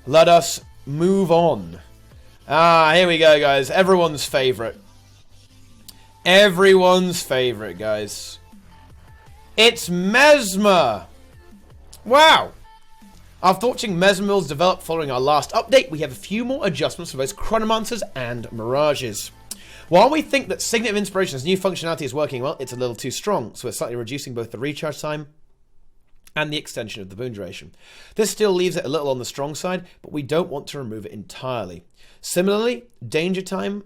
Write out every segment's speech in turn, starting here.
let us move on. Ah, here we go, guys. Everyone's favorite. Everyone's favorite, guys. It's Mesmer. Wow. After watching Mesmer builds develop following our last update, we have a few more adjustments for both Chronomancers and Mirages. While we think that Signet of Inspiration's new functionality is working well, it's a little too strong, so we're slightly reducing both the recharge time and the extension of the boon duration. This still leaves it a little on the strong side, but we don't want to remove it entirely. Similarly, the Danger Time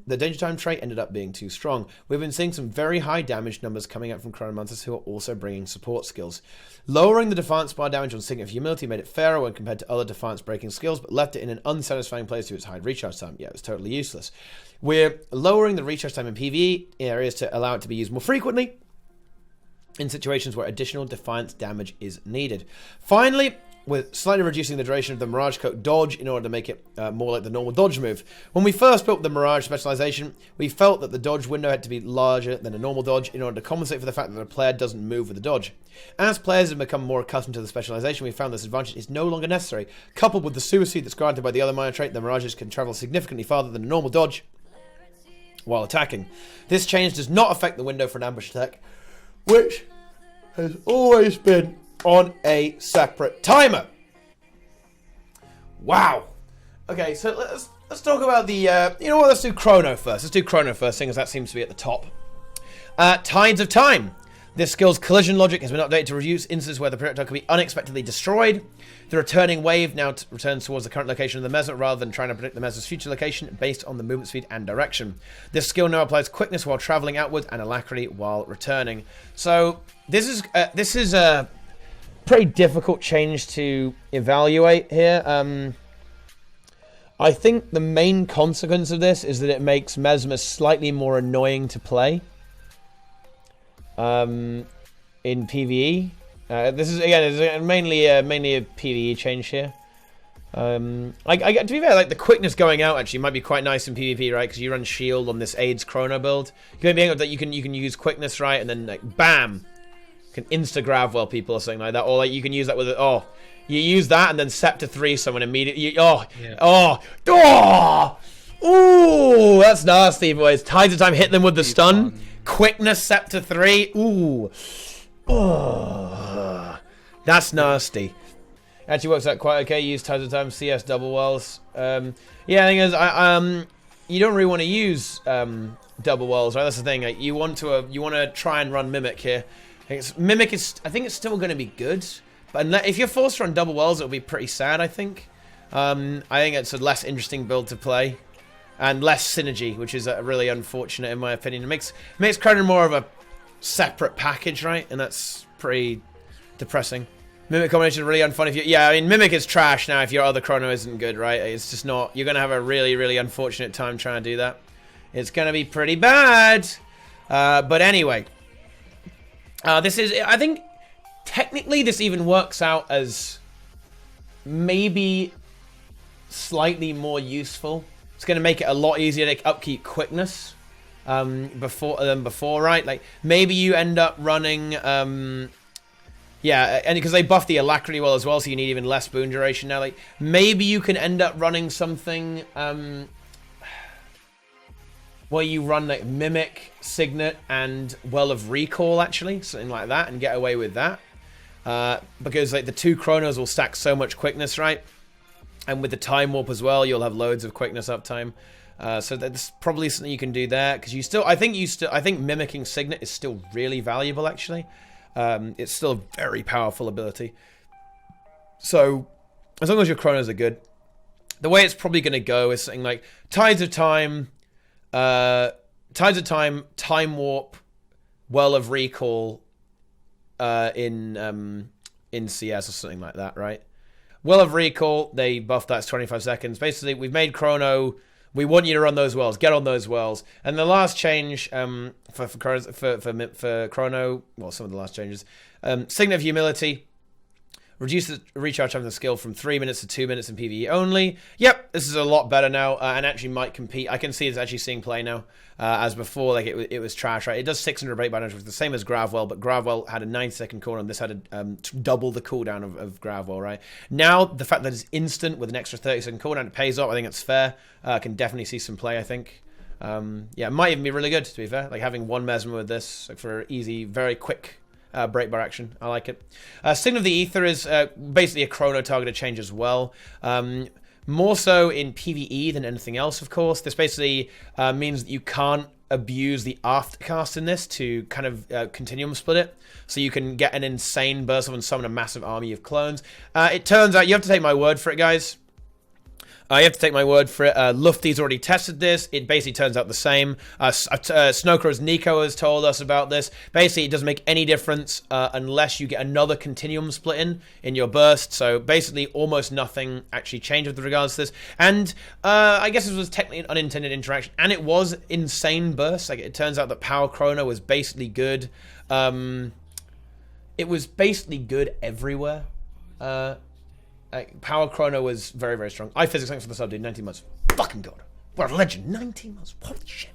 trait ended up being too strong. We've been seeing some very high damage numbers coming out from Chronomancers who are also bringing support skills. Lowering the Defiance bar damage on Signet of Humility made it fairer when compared to other Defiance breaking skills, but left it in an unsatisfying place due to its high recharge time. Yeah, it was totally useless. We're lowering the recharge time in PvE areas to allow it to be used more frequently in situations where additional Defiance damage is needed. Finally, we're slightly reducing the duration of the Mirage Coat dodge in order to make it more like the normal dodge move. When we first built the Mirage specialization, we felt that the dodge window had to be larger than a normal dodge in order to compensate for the fact that the player doesn't move with the dodge. As players have become more accustomed to the specialization, we found this advantage is no longer necessary. Coupled with the super speed that's granted by the other minor trait, the Mirages can travel significantly farther than a normal dodge while attacking. This change does not affect the window for an ambush attack, which has always been on a separate timer. Wow. Okay, so let's talk about the you know what? Let's do chrono first. Let's do chrono first, seeing as that seems to be at the top. Tides of Time. This skill's collision logic has been updated to reduce instances where the projectile can be unexpectedly destroyed. The returning wave now returns towards the current location of the Mesmer rather than trying to predict the Mesmer's future location based on the movement speed and direction. This skill now applies quickness while traveling outwards and alacrity while returning. So this is a pretty difficult change to evaluate here. I think the main consequence of this is that it makes Mesmer slightly more annoying to play in PvE. This is again mainly a PvE change here. To be fair, like the quickness going out actually might be quite nice in PvP, right? Because you run shield on this AIDS chrono build. You can be able that you can use quickness, right, and then like bam, you can insta grab well people or something like that, or like you can use that with you use that and then Scepter 3 someone immediately. Ooh, that's nasty, boys. Tides of Time hit them with the stun. Quickness Scepter 3. Ooh. Oh, that's nasty. Actually works out quite okay. Use Tides of Time, CS double wells. Yeah, the thing is, you don't really want to use double wells, right? That's the thing. Like, you want to try and run Mimic here. Mimic is, I think it's still going to be good, but if you're forced to run double wells, it'll be pretty sad. I think. I think it's a less interesting build to play. And less synergy, which is really unfortunate in my opinion. It makes Chrono more of a separate package, right? And that's pretty depressing. Mimic combination is really unfun if you... Yeah, I mean, Mimic is trash now if your other Chrono isn't good, right? It's just not... You're going to have a really, really unfortunate time trying to do that. It's going to be pretty bad. But anyway. This is... I think, technically, this even works out as maybe slightly more useful. It's going to make it a lot easier to upkeep quickness than before, right? Like, maybe you end up running... yeah, and because they buff the alacrity well as well, so you need even less boon duration now. Like, maybe you can end up running something where you run like Mimic, Signet, and Well of Recall, actually, something like that, and get away with that. Because like the two Chronos will stack so much quickness, right? And with the Time Warp as well, you'll have loads of quickness uptime. So that's probably something you can do there, because I think mimicking Signet is still really valuable, actually. It's still a very powerful ability. So, as long as your Chronos are good, the way it's probably going to go is something like Tides of Time, Time Warp, Well of Recall in CS or something like that, right? Well of Recall, they buffed that to 25 seconds. Basically, we've made Chrono. We want you to run those wells. Get on those wells. And the last change for Chrono, well, some of the last changes, Signet of Humility Reduce the recharge time of the skill from 3 minutes to 2 minutes in PvE only. Yep, this is a lot better now, and actually might compete. I can see it's actually seeing play now, as before, like it was trash, right? It does 600 break damage, which is the same as Gravwell, but Gravwell had a 9-second cooldown. This had a double the cooldown of Gravwell, right? Now, the fact that it's instant with an extra 30-second cooldown, it pays off. I think it's fair. Can definitely see some play, I think. Yeah, it might even be really good, to be fair. Like having one Mesmer with this, like for easy, very quick break bar action. I like it. Sign of the Ether is basically a chrono targeted change as well. More so in PvE than anything else, of course. This basically means that you can't abuse the aftercast in this to kind of continuum split it. So you can get an insane burst of and summon a massive army of clones. It turns out, you have to take my word for it, guys. You have to take my word for it. Lufty's already tested this. It basically turns out the same. Snowcrow's Nico has told us about this. Basically, it doesn't make any difference unless you get another continuum split in your burst. So basically, almost nothing actually changed with regards to this. And I guess this was technically an unintended interaction. And it was insane burst. Like, it turns out that Power Chrono was basically good. It was basically good everywhere. Power Chrono was very, very strong. iPhysics, thanks for the sub, dude. 19 months. Fucking god. What a legend. 19 months. Holy shit.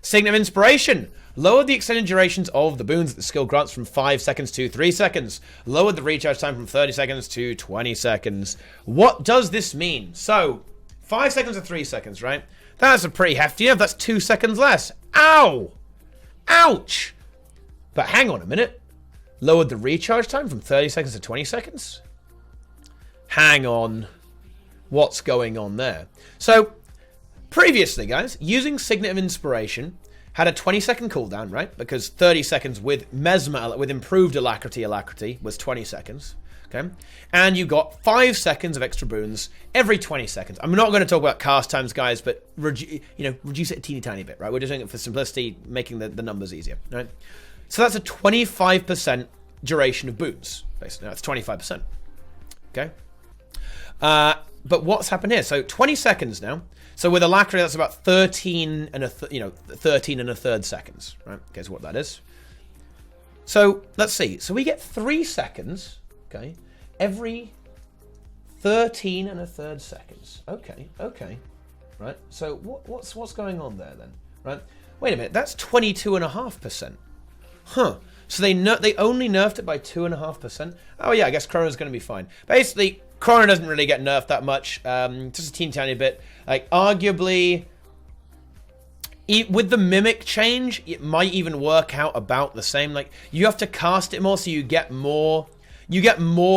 Signet of Inspiration. Lowered the extended durations of the boons that the skill grants from 5 seconds to 3 seconds. Lowered the recharge time from 30 seconds to 20 seconds. What does this mean? So, 5 seconds to 3 seconds, right? That's a pretty hefty nerf. That's 2 seconds less. Ow! Ouch! But hang on a minute. Lowered the recharge time from 30 seconds to 20 seconds? Hang on. What's going on there? So, previously, guys, using Signet of Inspiration had a 20-second cooldown, right? Because 30 seconds with Mesmer, with improved alacrity was 20 seconds. Okay? And you got 5 seconds of extra boons every 20 seconds. I'm not going to talk about cast times, guys, but reduce it a teeny tiny bit, right? We're just doing it for simplicity, making the numbers easier, right? So that's a 25% duration of boons, basically. That's 25%. Okay? But what's happened here? So 20 seconds now. So with alacrity, that's about 13 and a third seconds, right? Guess what that is. So let's see. So we get 3 seconds, okay, every 13 and a third seconds. Okay, right. So what's going on there then, right? Wait a minute. That's 22.5%. Huh. So they only nerfed it by 2.5%. Oh yeah, I guess Chrono's going to be fine. Basically, Chrono doesn't really get nerfed that much, just a teeny tiny bit. Like, arguably, with the Mimic change, it might even work out about the same. Like, you have to cast it more, so you get more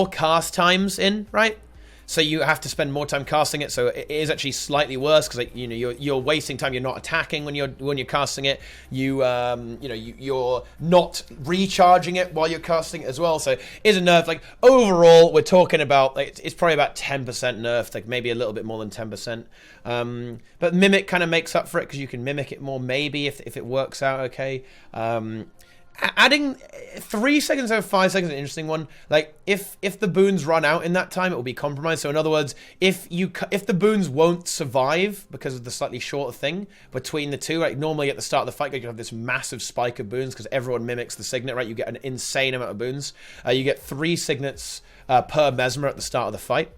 cast times in, right? So you have to spend more time casting it, so it is actually slightly worse because, like, you're wasting time. You're not attacking when you're casting it. You're not recharging it while you're casting it as well. So it is a nerf. Like, overall, we're talking about, like, it's probably about 10% nerfed, like maybe a little bit more than 10%. But Mimic kind of makes up for it because you can mimic it more, maybe if it works out okay. Adding 3 seconds over 5 seconds is an interesting one. Like, if the boons run out in that time, it will be compromised. So in other words, if the boons won't survive because of the slightly shorter thing between the two, like normally at the start of the fight, you have this massive spike of boons because everyone mimics the signet, right? You get an insane amount of boons. You get 3 signets per Mesmer at the start of the fight.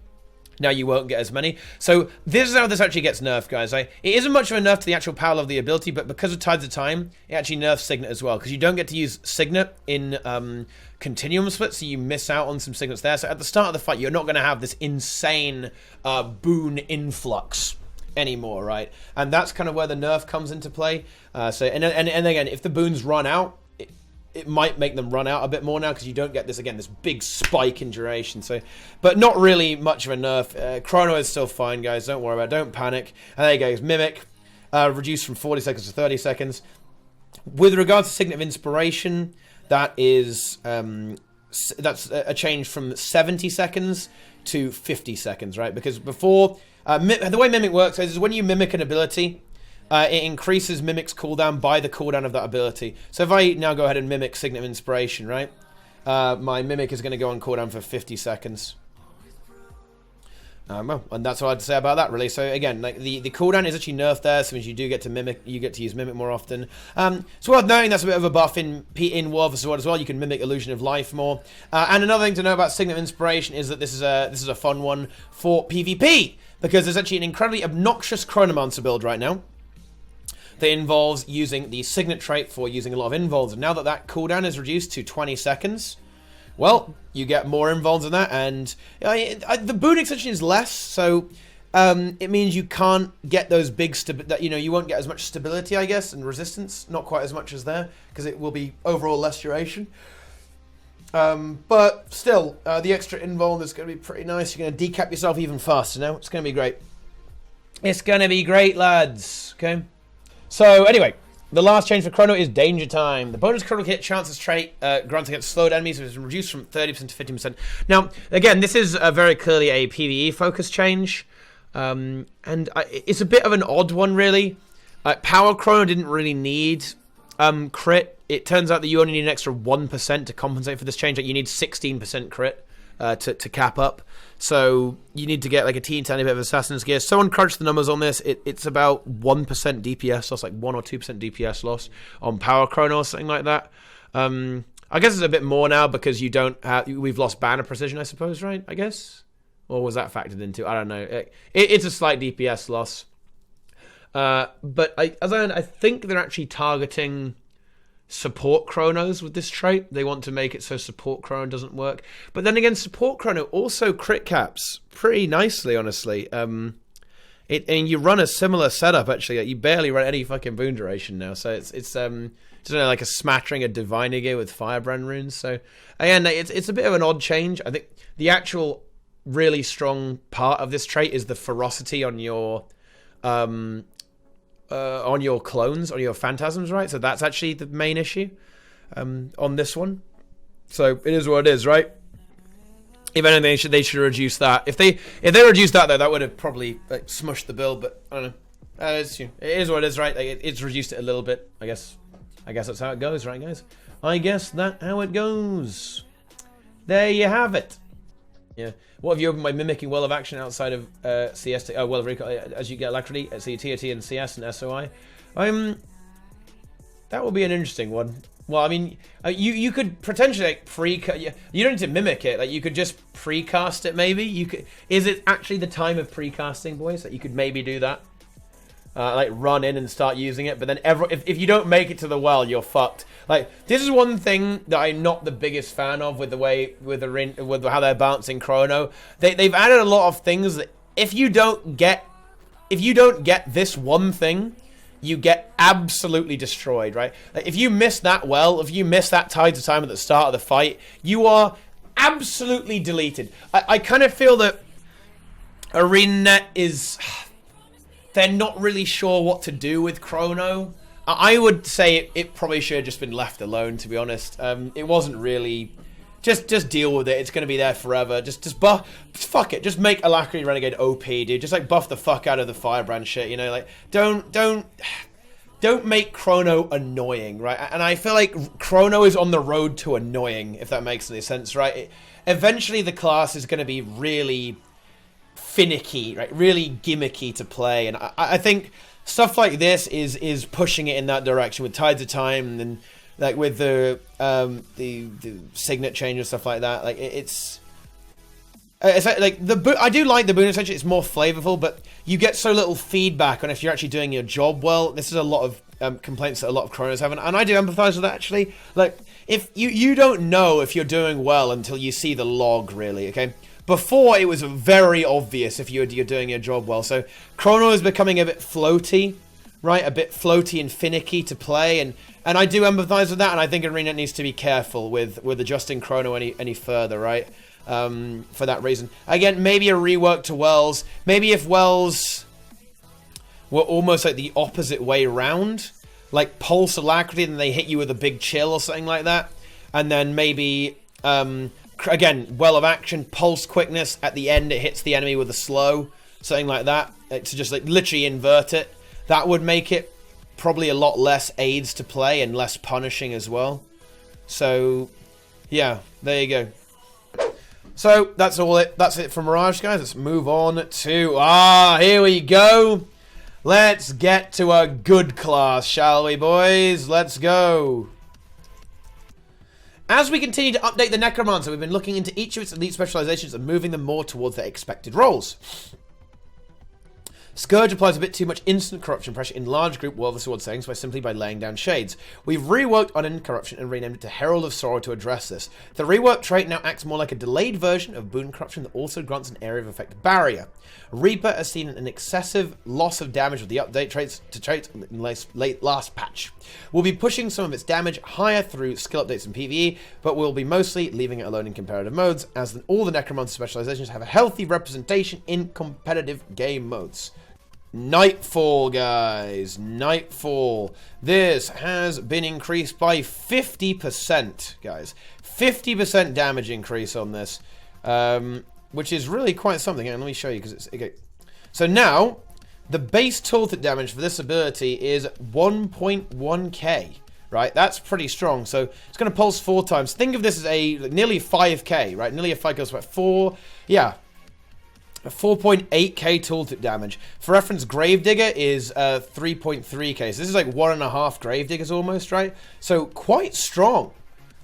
Now you won't get as many. So this is how this actually gets nerfed, guys. It isn't much of a nerf to the actual power of the ability, but because of Tides of Time, it actually nerfs Signet as well, because you don't get to use Signet in Continuum Split, so you miss out on some Signets there. So at the start of the fight, you're not going to have this insane boon influx anymore, right? And that's kind of where the nerf comes into play. And again, if the boons run out, it might make them run out a bit more now because you don't get this big spike in duration. So, but not really much of a nerf. Chrono is still fine, guys. Don't worry about it. Don't panic. And there you go. Mimic reduced from 40 seconds to 30 seconds. With regards to Signet of Inspiration, that is that's a change from 70 seconds to 50 seconds, right? Because before the way Mimic works is when you mimic an ability, it increases Mimic's cooldown by the cooldown of that ability. So if I now go ahead and mimic Signet of Inspiration, right? My Mimic is going to go on cooldown for 50 seconds. Well, and that's what I'd say about that, really. So again, like the cooldown is actually nerfed there, so means you do get to mimic, you get to use mimic more often. It's worth noting that's a bit of a buff in War for Sword as well. You can mimic Illusion of Life more. And another thing to know about Signet of Inspiration is that this is a fun one for PvP, because there's actually an incredibly obnoxious Chronomancer build right now that involves using the Signet trait for using a lot of invulns. And now that that cooldown is reduced to 20 seconds, well, you get more invulns than that, and the boon extension is less, so it means you can't get those big you won't get as much stability, I guess, and resistance, not quite as much as there, because it will be overall less duration. But still, the extra invuln is going to be pretty nice. You're going to decap yourself even faster now. It's going to be great. It's going to be great, lads. Okay. So anyway, the last change for Chrono is Danger Time. The bonus critical hit chances trait grants against slowed enemies is reduced from 30% to 50%. Now, again, this is very clearly a PvE focus change, and it's a bit of an odd one, really. Power Chrono didn't really need crit. It turns out that you only need an extra 1% to compensate for this change. Like, you need 16% crit to cap up. So you need to get like a teeny bit of Assassin's Gear. Someone crunched the numbers on this. It's about 1% DPS loss, like 1 or 2% DPS loss on Power Chrono or something like that. I guess it's a bit more now because we've lost Banner Precision, I suppose, right? I guess? Or was that factored into? I don't know. It's a slight DPS loss. But I think they're actually targeting support chronos with this trait. They want to make it so support chrono doesn't work. But then again, support chrono also crit caps pretty nicely, honestly. And you run a similar setup, actually. You barely run any fucking boon duration now. So it's just like a smattering of Diviner Gear with Firebrand runes. So again, it's a bit of an odd change. I think the actual really strong part of this trait is the ferocity on your clones, on your phantasms, right? So that's actually the main issue on this one. So it is what it is, right? If anything, they should reduce that. If they reduced that, though, that would have probably smushed the build. But I don't know. It is what it is, right? It's reduced it a little bit. I guess that's how it goes, right, guys? I guess that's how it goes. There you have it. Yeah. What have you opened by mimicking Well of Action outside of CS? Well of Recall as you get Alacrity, so TOT and CS and SOI. That will be an interesting one. Well, I mean, you could potentially like you don't need to mimic it. Like you could just precast it. Maybe you could. Is it actually the time of precasting, boys? That you could maybe do that. Like run in and start using it, but then if you don't make it to the well, you're fucked. Like this is one thing that I'm not the biggest fan of with how they're balancing Chrono. They've added a lot of things that if you don't get this one thing, you get absolutely destroyed, right? Like if you miss that well, if you miss that Tides of Time at the start of the fight, you are absolutely deleted. I kind of feel that ArenaNet is. They're not really sure what to do with Chrono. I would say it probably should have just been left alone, to be honest. It wasn't really... Just deal with it. It's going to be there forever. Just buff... Fuck it. Just make Alacrity Renegade OP, dude. Just, like, buff the fuck out of the Firebrand shit, you know? Like, don't make Chrono annoying, right? And I feel like Chrono is on the road to annoying, if that makes any sense, right? Eventually, the class is going to be really... finicky, right? Really gimmicky to play, and I think stuff like this is pushing it in that direction with Tides of Time and like with the Signet change and stuff like that. Like it's like I do like the boon extension. It's more flavorful, but you get so little feedback on if you're actually doing your job well. This is a lot of complaints that a lot of chronos have, and I do empathize with that actually. Like if you don't know if you're doing well until you see the log, really, okay? Before, it was very obvious if you're doing your job well. So, Chrono is becoming a bit floaty, right? A bit floaty and finicky to play. And I do empathize with that. And I think ArenaNet needs to be careful with adjusting Chrono any further, right? For that reason. Again, maybe a rework to Wells. Maybe if Wells were almost like the opposite way round. Like Pulse Alacrity, and they hit you with a big chill or something like that. And then maybe... again, Well of Action, Pulse Quickness, at the end it hits the enemy with a slow, something like that, to just like literally invert it. That would make it probably a lot less aids to play and less punishing as well. So, yeah, there you go. So that's it from Mirage, guys. Let's move on to here we go. Let's get to a good class, shall we, boys? Let's go. As we continue to update the Necromancer, we've been looking into each of its elite specializations and moving them more towards their expected roles. Scourge applies a bit too much instant corruption pressure in large group World of the Sword settings simply by laying down shades. We've reworked on corruption and renamed it to Herald of Sorrow to address this. The rework trait now acts more like a delayed version of Boon Corruption that also grants an area of effect barrier. Reaper has seen an excessive loss of damage with the update traits in late last patch. We'll be pushing some of its damage higher through skill updates in PvE, but we'll be mostly leaving it alone in comparative modes, as all the Necromancer specializations have a healthy representation in competitive game modes. Nightfall, guys. Nightfall. This has been increased by 50%, guys. 50% damage increase on this, which is really quite something. And let me show you, because it's... Okay. So now, the base tooltip damage for this ability is 1.1k, right? That's pretty strong. So it's going to pulse 4 times. Think of this as nearly 5k, right? Nearly a 5 goes about 4... Yeah. 4.8k tooltip damage. For reference, Gravedigger is 3.3k. So this is like 1.5 Gravediggers almost, right? So quite strong,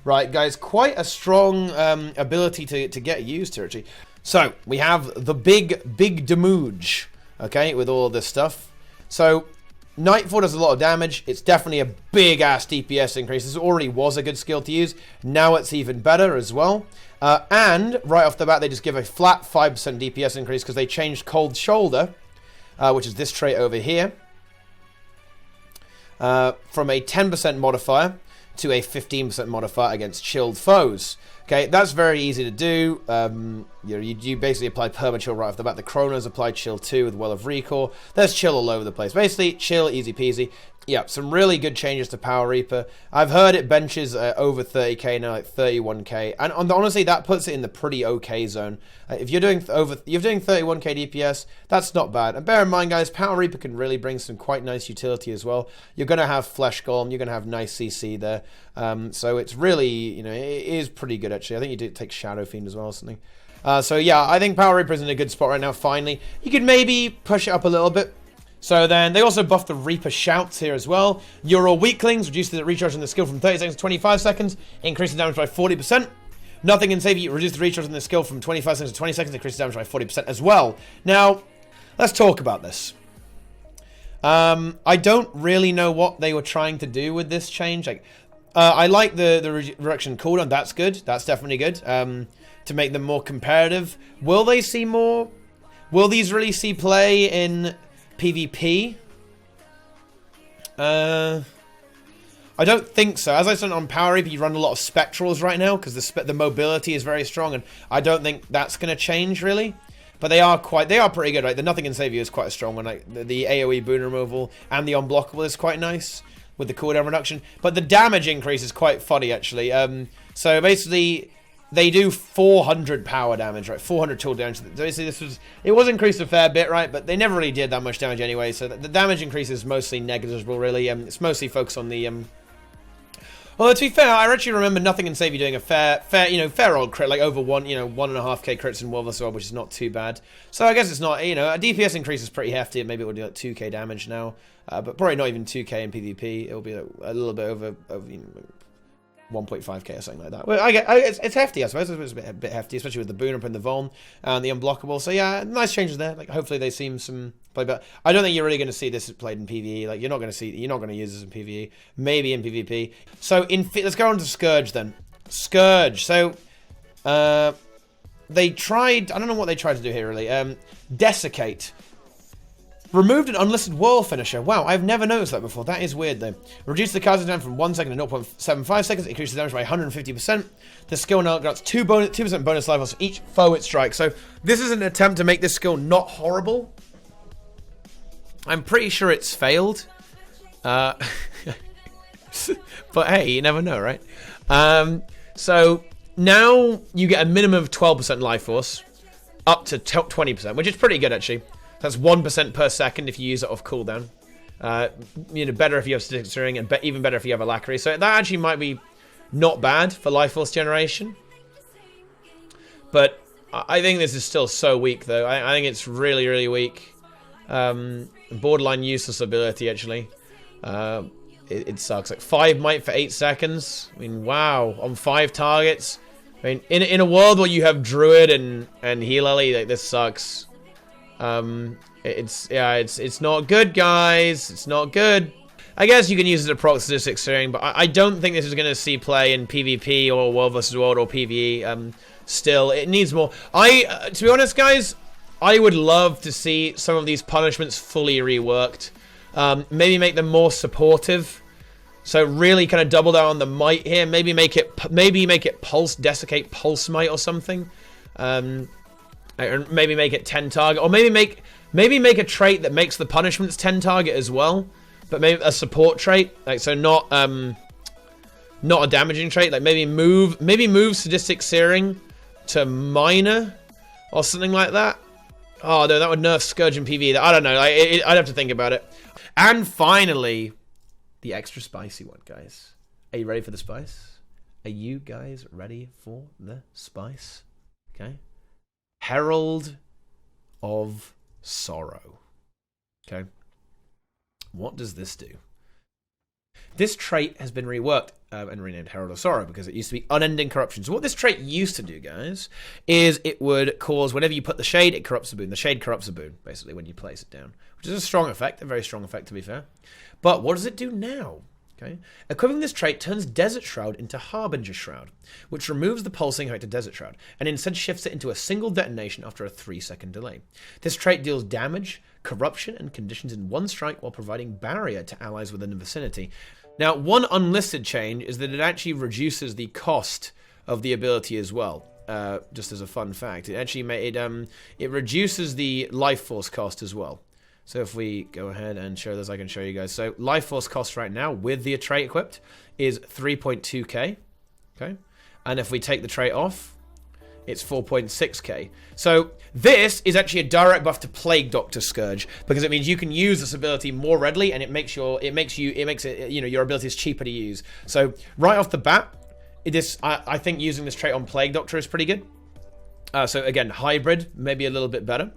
right, guys? Quite a strong ability to get used to, actually. So we have the big damage, okay, with all of this stuff. So Nightfall does a lot of damage. It's definitely a big-ass DPS increase. This already was a good skill to use. Now it's even better as well. And right off the bat, they just give a flat 5% DPS increase because they changed Cold Shoulder, which is this trait over here, from a 10% modifier to a 15% modifier against chilled foes. Okay, that's very easy to do. You basically apply perma-chill right off the bat. The chronos apply chill too with Well of Recall. There's chill all over the place. Basically, chill, easy peasy. Yeah, some really good changes to Power Reaper. I've heard it benches over 30k now, like 31k, and honestly, that puts it in the pretty okay zone. If you're doing 31k DPS, that's not bad. And bear in mind, guys, Power Reaper can really bring some quite nice utility as well. You're going to have Flesh Golem, you're going to have nice CC there, so it's really, it is pretty good actually. I think you did take Shadow Fiend as well or something. So yeah, I think Power Reaper is in a good spot right now. Finally, you could maybe push it up a little bit. So then, they also buffed the Reaper Shouts here as well. You're all weaklings, reduce the recharge on the skill from 30 seconds to 25 seconds, increase the damage by 40%. Nothing can save you, reduce the recharge on the skill from 25 seconds to 20 seconds, increase the damage by 40% as well. Now, let's talk about this. I don't really know what they were trying to do with this change. I like the reduction cooldown, that's good, that's definitely good, to make them more competitive. Will they see more? Will these really see play in PvP? I don't think so. As I said on Power Reaper, you run a lot of Spectrals right now because the mobility is very strong, and I don't think that's going to change really. But they are pretty good, right? The Nothing Can Save You is quite a strong one. Like the AoE boon removal and the unblockable is quite nice with the cooldown reduction. But the damage increase is quite funny actually. So basically, they do 400 power damage, right? 400 tool damage. Basically, it was increased a fair bit, right? But they never really did that much damage anyway. So the damage increase is mostly negligible, really. It's mostly focused on the. Although to be fair, I actually remember Nothing Can Save You doing a fair old crit, like over 1.5k crits in World of the Sword, which is not too bad. So I guess it's not, a DPS increase is pretty hefty. Maybe it will do like 2k damage now, but probably not even 2k in PvP. It'll be a little bit over 1.5k or something like that. Well, it's hefty, I suppose. It's a bit hefty, especially with the boon up and the Vuln and the unblockable. So yeah, nice changes there. Like hopefully they seem some play, but I don't think you're really going to see this played in PvE. Like you're not going to use this in PvE. Maybe in PvP. So let's go on to Scourge then. Scourge. So they tried. I don't know what they tried to do here really. Desiccate. Removed an unlisted whirl finisher. Wow, I've never noticed that before. That is weird, though. Reduced the casting time from 1 second to 0.75 seconds. Increases the damage by 150%. The skill now grants 2% bonus life for each foe it strikes. So this is an attempt to make this skill not horrible. I'm pretty sure it's failed. But hey, you never know, right? So now you get a minimum of 12% life force. Up to 20%, which is pretty good, actually. That's 1% per second if you use it off cooldown. Better if you have Static Stirring, and even better if you have a Lackery. So that actually might be not bad for Life Force generation. But I think this is still so weak, though. I think it's really, really weak. Borderline useless ability, actually. It sucks. Like 5 might for 8 seconds. I mean, wow. On 5 targets. I mean, in a world where you have Druid and Heal Ellie, like, this sucks. It's not good, guys. It's not good. I guess you can use it to proc statistic steering, but I don't think this is going to see play in PvP or World vs. World or PvE. Still, it needs more. To be honest, guys, I would love to see some of these punishments fully reworked. Maybe make them more supportive. So really kind of double down on the might here. Maybe make it pulse, desiccate pulse might or something. Or maybe make it 10 target, or maybe make a trait that makes the punishments 10 target as well. But maybe a support trait, like, so not a damaging trait. Like maybe move sadistic searing to minor or something like that. Oh no, that would nerf Scourge and PVE. I don't know. I'd have to think about it. And finally, the extra spicy one, guys. Are you ready for the spice? Are you guys ready for the spice? Okay. Herald of Sorrow. Okay. What does this do? This trait has been reworked and renamed Herald of Sorrow because it used to be Unending Corruption. So what this trait used to do, guys, is it would cause, whenever you put the shade, it corrupts a boon. The shade corrupts a boon, basically, when you place it down. Which is a strong effect, a very strong effect, to be fair. But what does it do now? Okay. Equipping this trait turns Desert Shroud into Harbinger Shroud, which removes the pulsing height to Desert Shroud, and instead shifts it into a single detonation after a 3-second delay. This trait deals damage, corruption, and conditions in one strike while providing barrier to allies within the vicinity. Now, one unlisted change is that it actually reduces the cost of the ability as well. Just as a fun fact, it actually it reduces the life force cost as well. So if we go ahead and show this, I can show you guys. So life force cost right now with the trait equipped is 3.2k. Okay, and if we take the trait off, it's 4.6k. So this is actually a direct buff to Plague Doctor Scourge because it means you can use this ability more readily, and it makes it your ability is cheaper to use. So right off the bat, I think using this trait on Plague Doctor is pretty good. So again, hybrid maybe a little bit better.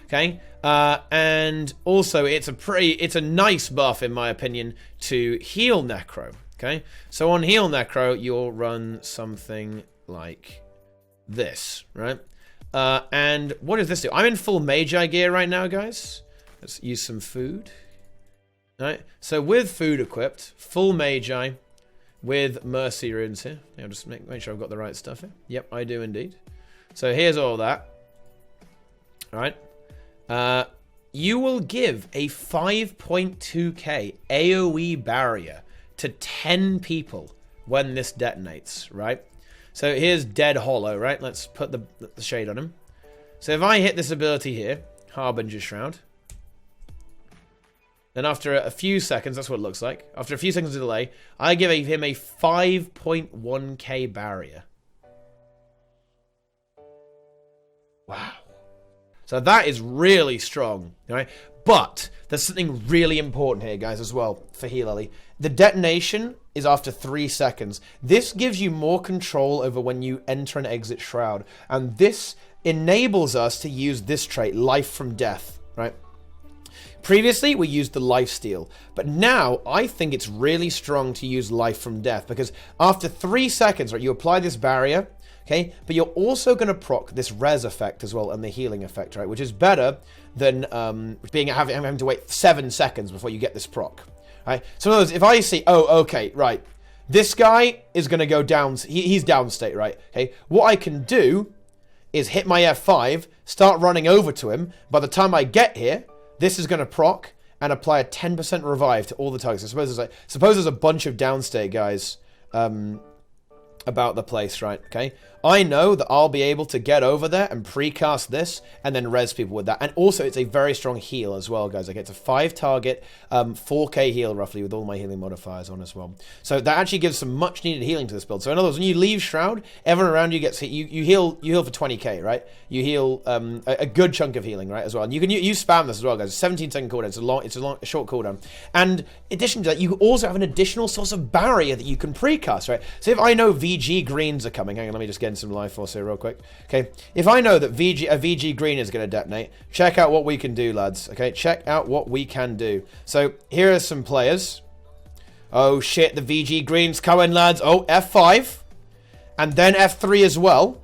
Okay, and also it's a nice buff in my opinion to heal Necro. Okay, so on heal Necro you'll run something like this, right? And what does this do? I'm in full Magi gear right now, guys. Let's use some food. All right, so with food equipped, full Magi with Mercy runes here. I'll just make sure I've got the right stuff here. Yep, I do indeed. So here's all that. All right. You will give a 5.2k AoE barrier to 10 people when this detonates, right? So here's Dead Hollow, right? Let's put the shade on him. So if I hit this ability here, Harbinger Shroud, then after a few seconds, that's what it looks like. After a few seconds of delay, I give him a 5.1k barrier. Wow. So that is really strong, right? But there's something really important here, guys, as well, for Heal Ellie. The detonation is after 3 seconds. This gives you more control over when you enter and exit Shroud. And this enables us to use this trait, Life from Death, right? Previously, we used the Lifesteal. But now, I think it's really strong to use Life from Death. Because after 3 seconds, right, you apply this barrier, okay, but you're also going to proc this res effect as well and the healing effect, right, which is better than having to wait 7 seconds before you get this proc, right? So in other words, if I see, oh, okay, right, this guy is going to go down, he's downstate, right? Okay, what I can do is hit my F5, start running over to him. By the time I get here, this is going to proc and apply a 10% revive to all the targets. So suppose there's a bunch of downstate guys about the place, right? Okay, I know that I'll be able to get over there and precast this and then res people with that. And also, it's a very strong heal as well, guys. Like, it's a 5 target, 4k heal roughly with all my healing modifiers on as well. So that actually gives some much needed healing to this build. So in other words, when you leave Shroud, everyone around you gets hit. You heal for 20k, right? You heal a good chunk of healing, right, as well. And you can use spam this as well, guys. 17-second cooldown. It's a short cooldown. And in addition to that, you also have an additional source of barrier that you can precast, right? So if I know VG greens are coming, hang on, let me just get gain some life force here real quick. Okay, if I know that a VG green is going to detonate, check out what we can do, lads. Okay, check out what we can do. So here are some players. Oh shit, the VG green's coming, lads. Oh, F5. And then F3 as well.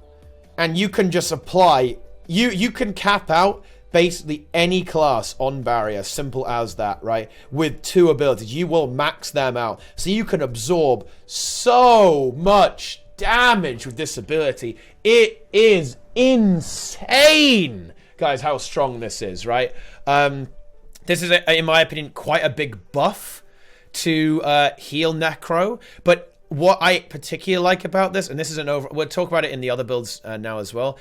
And you can just apply... You can cap out basically any class on barrier. Simple as that, right? With 2 abilities. You will max them out. So you can absorb so much damage with this ability. It is insane, guys, how strong this is, right? This is, in my opinion, quite a big buff to heal Necro, but what I particularly like about this, and this is we'll talk about it in the other builds now as well,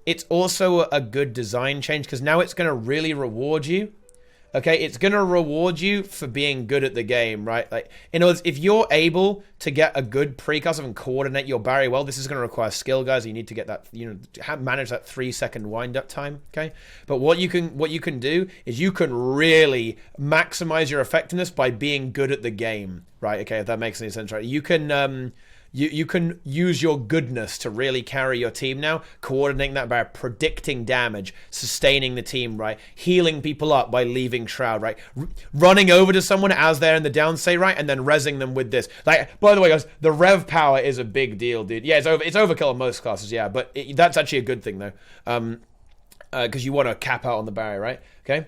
it's also a good design change, because now it's going to really reward you. Okay, it's going to reward you for being good at the game, right? Like, in other words, if you're able to get a good precast and coordinate your barrier well, this is going to require skill, guys. You need to get that, manage that 3-second wind-up time, okay? But what you can do is you can really maximize your effectiveness by being good at the game, right? Okay, if that makes any sense, right? You can You can use your goodness to really carry your team now, coordinating that by predicting damage, sustaining the team, right? Healing people up by leaving Shroud, right? Running over to someone as they're in the down state, right? And then rezzing them with this. Like, by the way, guys, the rev power is a big deal, dude. Yeah, it's overkill on most classes, yeah, but that's actually a good thing, though. Because you want to cap out on the barrier, right? Okay?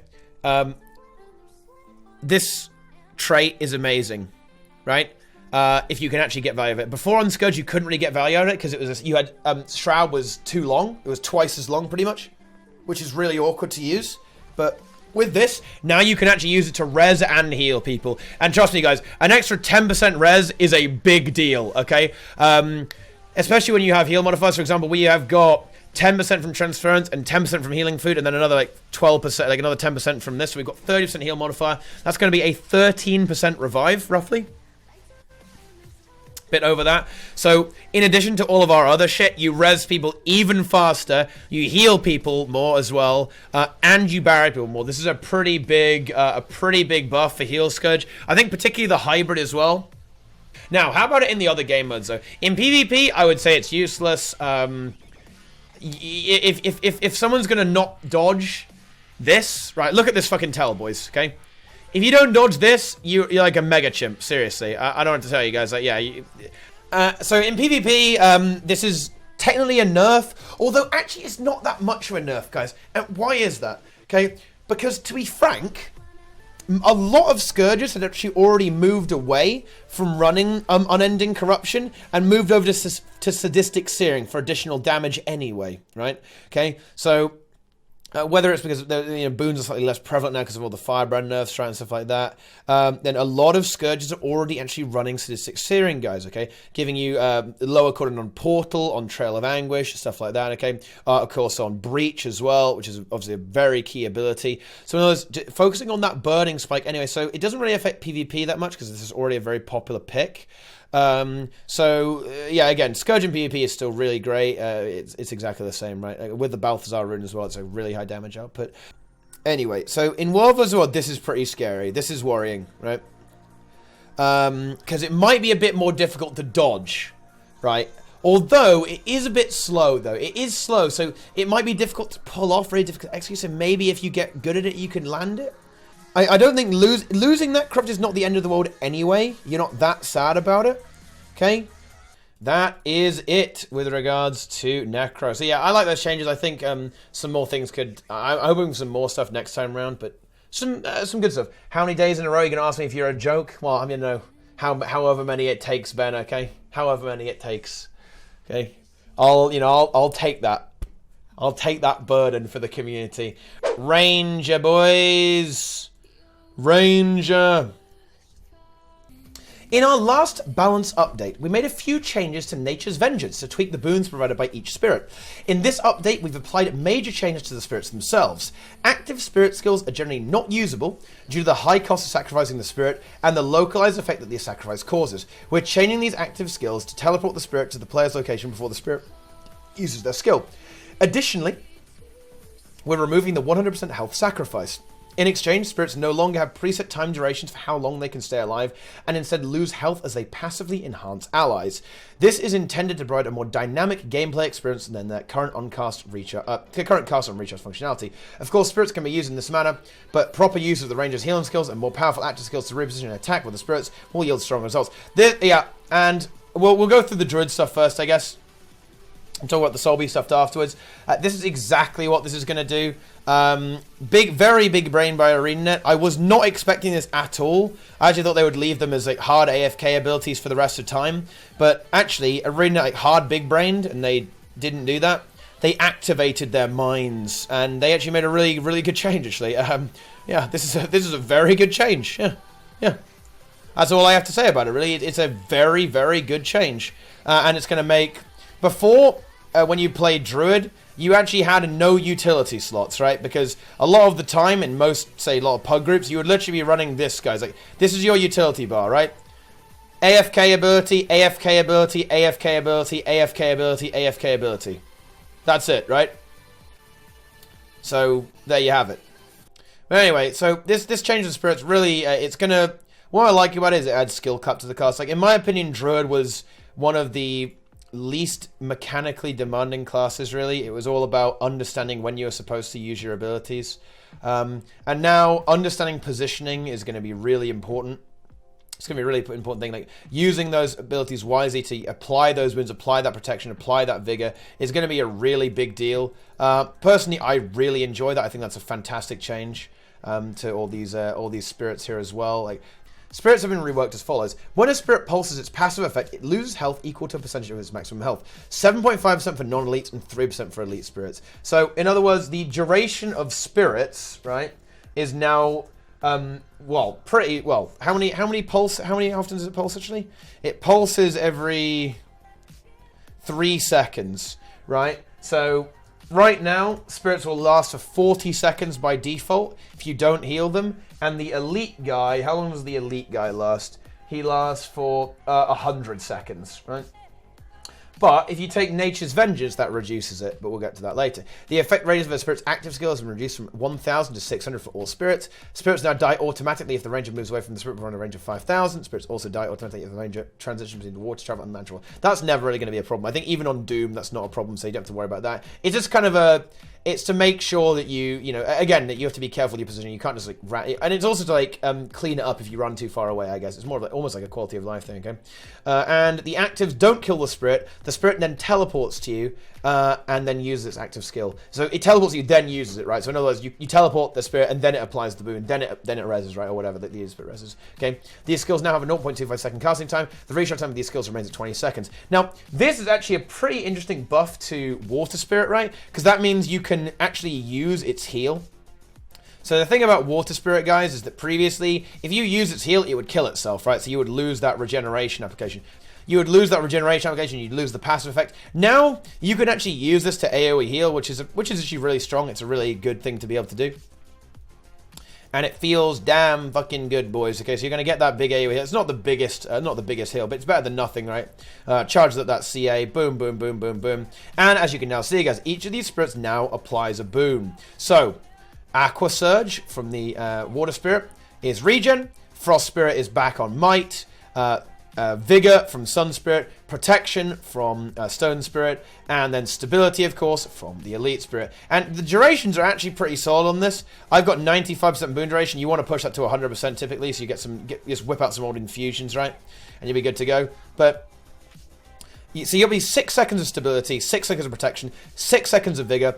This trait is amazing, right? If you can actually get value of it. Before on Scourge, you couldn't really get value out of it because it was Shroud was too long. It was twice as long, pretty much, which is really awkward to use. But with this, now you can actually use it to res and heal people. And trust me, guys, an extra 10% res is a big deal. Okay, especially when you have heal modifiers. For example, we have got 10% from transference and 10% from healing food, and then another like 12%, like another 10% from this. So we've got 30% heal modifier. That's going to be a 13% revive, roughly. Bit over that. So in addition to all of our other shit, you res people even faster, you heal people more as well, and you barrier people more. This is a pretty big buff for heal Scourge. I think particularly the hybrid as well. Now, how about it in the other game modes though? In PvP, I would say it's useless. If someone's gonna not dodge this, right? Look at this fucking tell, boys. Okay. If you don't dodge this, you're like a mega chimp. Seriously, I don't have to tell you guys. Like, yeah. So in PvP, this is technically a nerf, although actually it's not that much of a nerf, guys. And why is that? Okay, because to be frank, a lot of Scourges had actually already moved away from running Unending Corruption and moved over to Sadistic Searing for additional damage anyway, right? Okay, so whether it's because boons are slightly less prevalent now because of all the Firebrand nerfs, right, and stuff like that, then a lot of Scourges are already actually running Sadistic Searing, guys, okay? Giving you lower cooldowns on Portal, on Trail of Anguish, stuff like that, okay? Of course, on Breach as well, which is obviously a very key ability. So in other words, focusing on that burning spike anyway, so it doesn't really affect PvP that much because this is already a very popular pick. Yeah, again, Scourge in PvP is still really great. It's exactly the same, right? With the Balthazar rune as well, it's a really high damage output. Anyway, so in World vs. World, this is pretty scary. This is worrying, right? Because it might be a bit more difficult to dodge, right? Although it is a bit slow, though. It is slow, so it might be difficult to pull off, very difficult to execute. So maybe if you get good at it, you can land it. I don't think losing that corrupt is not the end of the world anyway. You're not that sad about it. Okay? That is it with regards to Necro. So yeah, I like those changes. I think some more things could... I'm hoping some more stuff next time around, but some good stuff. How many days in a row are you going to ask me if you're a joke? Well, I mean, no. However many it takes, Ben, okay? However many it takes. Okay? I'll take that. I'll take that burden for the community. Ranger, boys! Ranger. In our last balance update, we made a few changes to Nature's Vengeance to tweak the boons provided by each spirit. In this update, we've applied major changes to the spirits themselves. Active spirit skills are generally not usable due to the high cost of sacrificing the spirit and the localized effect that the sacrifice causes. We're changing these active skills to teleport the spirit to the player's location before the spirit uses their skill. Additionally, we're removing the 100% health sacrifice. In exchange, spirits no longer have preset time durations for how long they can stay alive, and instead lose health as they passively enhance allies. This is intended to provide a more dynamic gameplay experience than their current cast and recharge functionality. Of course, spirits can be used in this manner, but proper use of the ranger's healing skills and more powerful active skills to reposition and attack with the spirits will yield strong results. And we'll go through the druid stuff first, I guess. And talk about the Soulbeast stuff afterwards. This is exactly what this is going to do. Very big brain by ArenaNet. I was not expecting this at all. I actually thought they would leave them as like hard AFK abilities for the rest of time. But actually, ArenaNet like hard big brained, and they didn't do that. They activated their minds, and they actually made a really good change. Actually, yeah, this is a very good change. Yeah. That's all I have to say about it. Really, it's a very good change, and it's going to make before. When you played Druid, you actually had no utility slots, right? Because a lot of the time, in most, say, a lot of pug groups, you would literally be running this, guys. Like, this is your utility bar, right? AFK ability, AFK ability, AFK ability, AFK ability, AFK ability. That's it, right? So, there you have it. But anyway, so this change of spirits really, it's gonna... What I like about it is it adds skill cap to the cast. Like, in my opinion, Druid was one of the least mechanically demanding classes, really. It was all about understanding when you're supposed to use your abilities. And now understanding positioning is going to be really important. It's going to be a really important thing. Like using those abilities wisely to apply those wounds, apply that protection, apply that vigor is going to be a really big deal. Personally, I really enjoy that. I think that's a fantastic change to all these spirits here as well. Like, spirits have been reworked as follows. When a spirit pulses its passive effect, it loses health equal to a percentage of its maximum health. 7.5% for non-elites and 3% for elite spirits. So, in other words, the duration of spirits, right, is now, pretty well. How often does it pulse, actually? It pulses every 3 seconds, right? So, right now, spirits will last for 40 seconds by default if you don't heal them. And the elite guy, how long does the elite guy last? He lasts for 100 seconds, right? But if you take Nature's Vengeance, that reduces it, but we'll get to that later. The effect radius of a spirit's active skill has been reduced from 1,000 to 600 for all spirits. Spirits now die automatically if the ranger moves away from the spirit beyond a range of 5,000. Spirits also die automatically if the ranger transitions between the water, travel, and natural. That's never really going to be a problem. I think even on Doom, that's not a problem, so you don't have to worry about that. It's just kind of it's to make sure that again, that you have to be careful with your position. You can't just like and it's also to like clean it up if you run too far away, I guess. It's more of like, almost like a quality of life thing, okay? And the actives don't kill the spirit. The spirit then teleports to you and then uses its active skill. So it teleports you, then uses it, right? So in other words, you teleport the spirit and then it applies the boon, then it reses, right? Or whatever the spirit reses, okay? These skills now have a 0.25 second casting time. The recharge time of these skills remains at 20 seconds. Now, this is actually a pretty interesting buff to Water Spirit, right? Because that means you can actually use its heal. So the thing about Water Spirit, guys, is that previously, if you use its heal, it would kill itself, right? So you would lose that regeneration application. You'd lose the passive effect. Now, you can actually use this to AoE heal, which is actually really strong. It's a really good thing to be able to do. And it feels damn fucking good, boys. Okay, so you're going to get that big AoE heal. It's not the biggest heal, but it's better than nothing, right? Charges up that CA, boom, boom, boom, boom, boom. And as you can now see, guys, each of these spirits now applies a boon. So, Aqua Surge from the Water Spirit is regen. Frost Spirit is back on Might. Vigor from Sun Spirit, Protection from Stone Spirit, and then Stability, of course, from the Elite Spirit. And the durations are actually pretty solid on this. I've got 95% boon duration. You want to push that to 100% typically, so you just whip out some old infusions, right? And you'll be good to go. But so you'll be 6 seconds of Stability, 6 seconds of Protection, 6 seconds of Vigor,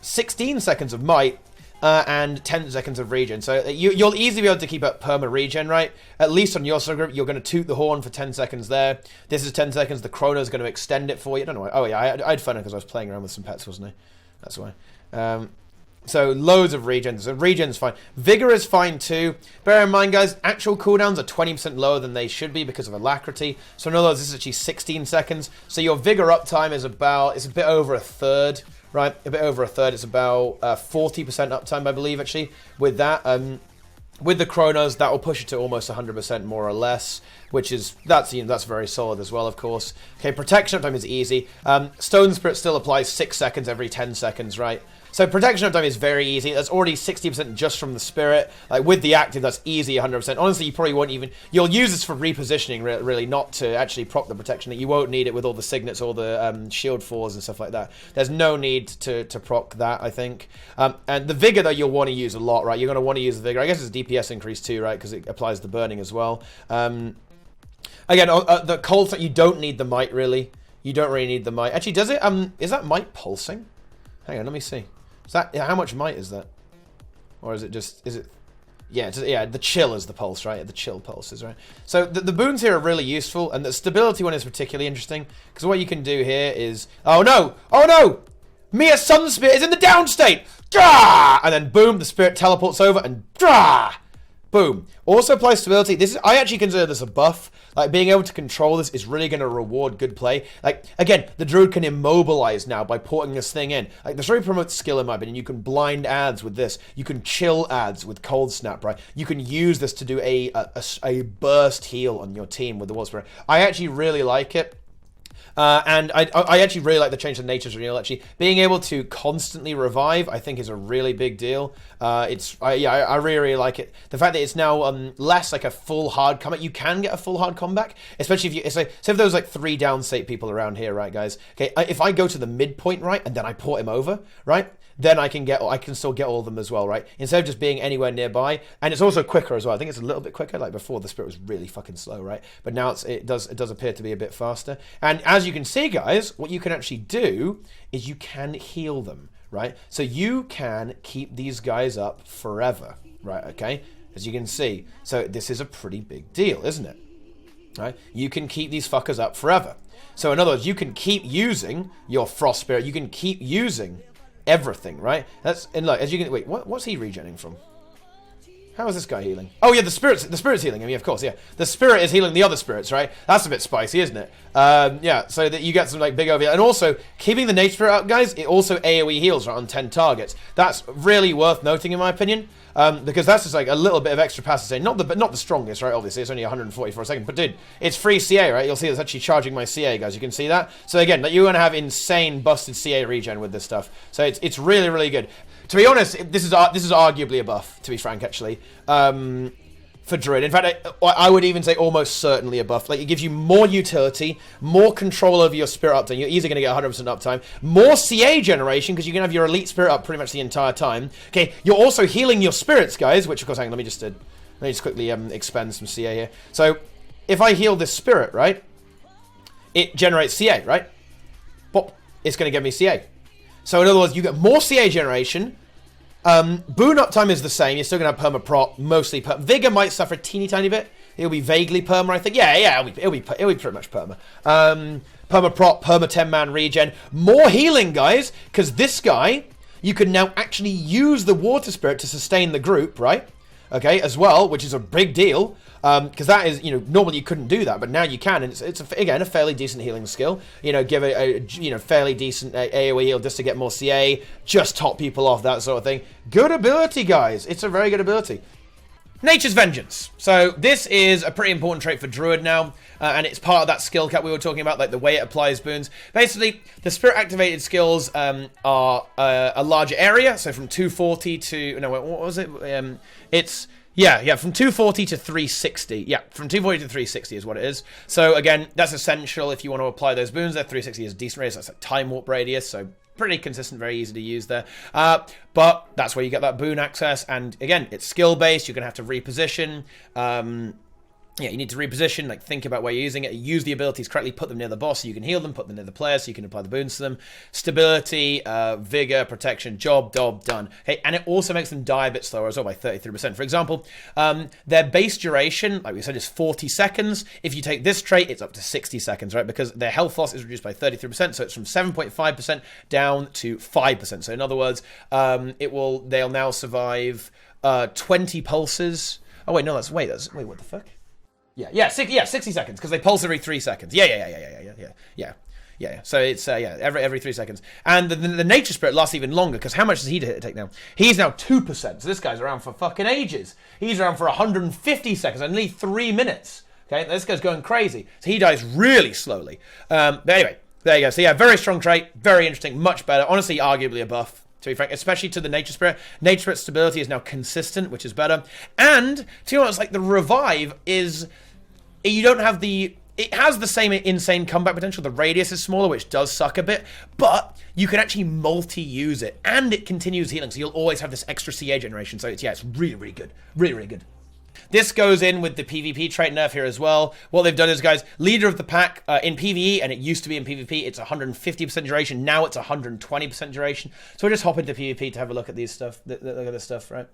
16 seconds of Might, and 10 seconds of regen. So you'll easily be able to keep up perma regen, right? At least on your subgroup, you're going to toot the horn for 10 seconds there. This is 10 seconds. The chrono is going to extend it for you. I don't know why. Oh, yeah, I had fun because I was playing around with some pets, wasn't I? That's why. So loads of regen. So regen's fine. Vigor is fine too. Bear in mind, guys, actual cooldowns are 20% lower than they should be because of Alacrity. So in other words, this is actually 16 seconds. So your Vigor uptime is it's a bit over a third. Right, a bit over a third. It's about 40% uptime, I believe, actually, with that. With the chronos, that will push it to almost 100% more or less, that's very solid as well, of course. Okay, protection uptime is easy. Stone Spirit still applies 6 seconds every 10 seconds, right? So protection uptime is very easy. That's already 60% just from the spirit. Like with the active, that's easy 100%. Honestly, you probably won't even... You'll use this for repositioning, really, not to actually proc the protection. You won't need it with all the signets or the shield 4s and stuff like that. There's no need to proc that, I think. And the vigor, though, you'll want to use a lot, right? You're going to want to use the vigor. I guess it's DPS increase too, right? Because it applies the burning as well. Again, the cold, you don't need the might, really. You don't really need the might. Actually, does it? Is that might pulsing? Hang on, let me see. Is that, how much might is that? Or is it just, is it? Yeah, yeah, the chill is the pulse, right? The chill pulses, right? So the boons here are really useful, and the stability one is particularly interesting, because what you can do here is, oh no! Oh no! Mia Sun Spirit is in the down state! Drah! And then boom, the spirit teleports over, and drah! Boom. Also applies stability. This is, I actually consider this a buff. Like, being able to control this is really going to reward good play. Like, again, the druid can immobilize now by porting this thing in. Like, this really promotes skill in my opinion. You can blind ads with this. You can chill ads with cold snap, right? You can use this to do a burst heal on your team with the Wall Spirit. I actually really like it. And I actually really like the change to Nature's Renewal, actually. Being able to constantly revive, I think, is a really big deal. I really, really like it. The fact that it's now less like a full hard combat. You can get a full hard comeback, especially if you... It's like, say if there was like 3 downstate people around here, right, guys? Okay, if I go to the midpoint, right, and then I port him over, right? Then I can still get all of them as well, right? Instead of just being anywhere nearby. And it's also quicker as well. I think it's a little bit quicker. Like before, the spirit was really fucking slow, right? But now it does appear to be a bit faster. And as you can see, guys, what you can actually do is you can heal them, right? So you can keep these guys up forever, right? Okay, as you can see. So this is a pretty big deal, isn't it? Right? You can keep these fuckers up forever. So in other words, you can keep using your Frost Spirit. You can keep using everything, right? That's, and look, as you can, wait, what's he regenerating from? How is this guy healing? Oh yeah, the spirit's healing him. Yeah, of course, yeah. The spirit is healing the other spirits, right? That's a bit spicy, isn't it? Yeah, so that you get some like big over, and also keeping the nature spirit up, guys. It also AOE heals, right, on 10 targets. That's really worth noting, in my opinion, because that's just like a little bit of extra passive. Not the strongest, right? Obviously, it's only 140 for a second, but dude, it's free CA, right? You'll see it's actually charging my CA, guys. You can see that. So again, you're gonna have insane busted CA regen with this stuff. So it's really, really good. To be honest, this is arguably a buff, to be frank, actually, for Druid. In fact, I would even say almost certainly a buff. Like, it gives you more utility, more control over your spirit uptime. You're easily going to get 100% uptime. More CA generation, because you can have your elite spirit up pretty much the entire time. Okay, you're also healing your spirits, guys, which, of course, hang on, let me just quickly expend some CA here. So, if I heal this spirit, right, it generates CA, right? But it's going to give me CA. So in other words, you get more CA generation. Boon uptime is the same. You're still going to have perma-prop, mostly perma. Vigor might suffer a teeny tiny bit. It'll be vaguely perma, I think. Yeah, it'll be pretty much perma. Perma-prop, perma-10-man regen. More healing, guys, because this guy, you can now actually use the water spirit to sustain the group, right? Okay, as well, which is a big deal. Because that is, normally you couldn't do that, but now you can, and it's again a fairly decent healing skill. Give a fairly decent AOE heal just to get more CA, just top people off, that sort of thing. Good ability, guys. It's a very good ability. Nature's Vengeance. So this is a pretty important trait for Druid now, and it's part of that skill cap we were talking about, like the way it applies boons. Basically, the spirit activated skills are a larger area, so from 240 to what was it? It's Yeah, from 240 to 360. Yeah, from 240 to 360 is what it is. So again, that's essential if you want to apply those boons there. 360 is a decent radius. That's a time warp radius, so pretty consistent, very easy to use there. But that's where you get that boon access. And again, it's skill-based. You're going to have to reposition. Yeah, you need to reposition, like think about where you're using it, use the abilities correctly, put them near the boss so you can heal them, put them near the player so you can apply the boons to them. Stability, vigor, protection, job, done. Okay, and it also makes them die a bit slower as well by 33%. For example, their base duration, like we said, is 40 seconds. If you take this trait, it's up to 60 seconds, right? Because their health loss is reduced by 33%, so it's from 7.5% down to 5%. So in other words, they'll now survive 20 pulses. Oh wait, no, wait, what the fuck? Yeah, 60 seconds, because they pulse every 3 seconds. Yeah. So it's, every 3 seconds. And the Nature Spirit lasts even longer, because how much does he take now? He's now 2%, so this guy's around for fucking ages. He's around for 150 seconds, only 3 minutes. Okay, this guy's going crazy. So he dies really slowly. But anyway, there you go. So yeah, very strong trait, very interesting, much better. Honestly, arguably a buff. to be frank, especially to the Nature Spirit. Nature Spirit stability is now consistent, which is better. And, to be honest, like, the Revive is... You don't have the... It has the same insane comeback potential. The radius is smaller, which does suck a bit, but you can actually multi-use it, and it continues healing, so you'll always have this extra CA generation. So, it's really, really good. Really, really good. This goes in with the PvP trait nerf here as well. What they've done is, guys, leader of the pack in PvE, and it used to be in PvP, it's 150% duration. Now it's 120% duration. So we'll just hop into PvP to have a look at these stuff. Look at this stuff, right?